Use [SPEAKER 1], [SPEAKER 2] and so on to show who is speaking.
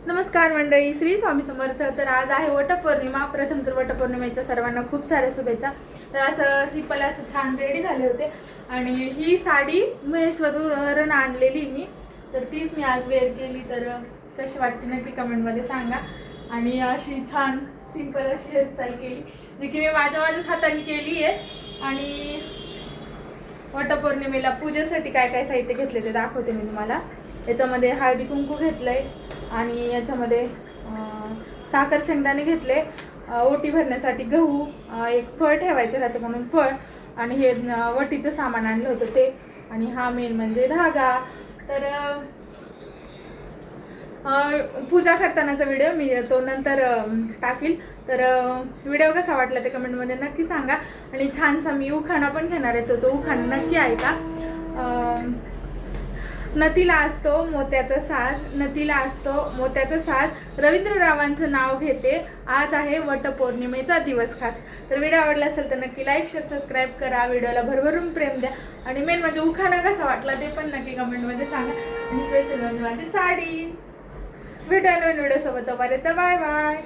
[SPEAKER 1] नमस्कार मंडळी, श्री स्वामी समर्थ. तर आज आहे वटपौर्णिमा. प्रथम तर वटपौर्णिमेच्या सर्वांना खूप साऱ्या शुभेच्छा. तर असं सिंपल असं छान रेडी झाले होते आणि ही साडी महेश्वरून आणलेली मी, तर तीच मी आज वेअर केली. तर कशी वाटते नक्की कमेंटमध्ये सांगा. आणि अशी छान सिंपल अशी हेअरस्टाईल केली, जी की मी माझ्याच हाताने केली आहे. आणि वटपौर्णिमेला पूजेसाठी काय काय साहित्य घेतले ते दाखवते मी तुम्हाला. याच्यामध्ये हळदी कुंकू घेतलंय आणि याच्यामध्ये साखर शेंगदाणे घेतले, ओटी भरण्यासाठी गहू, एक फळ ठेवायचं राहतं म्हणून फळ, आणि हे वटीचं सामान आणलं होतं ते, आणि हा मेन म्हणजे धागा. तर पूजा करतानाचा व्हिडिओ मी तो नंतर टाकील. तर व्हिडिओ कसा वाटला ते कमेंटमध्ये नक्की सांगा. आणि छानसा मी उखाणा पण घेणार आहे, तो उखाणा नक्की ऐका. नतीला असतो मोत्याचा साज, नतीला असतो मोत्याचा साज, रवींद्ररावांचं नाव घेते, आज आहे वटपौर्णिमेचा दिवस खास. तर व्हिडिओ आवडला असेल तर नक्की लाईक शेअर सबस्क्राईब करा, व्हिडिओला भरभरून प्रेम द्या. आणि मेन म्हणजे उखाणा कसा वाटला ते पण नक्की कमेंटमध्ये सांगा. आणि स्पेशल म्हणजे माझी साडी. भेटूया नवीन व्हिडिओ सोबत, तोपर्यंत बाय बाय.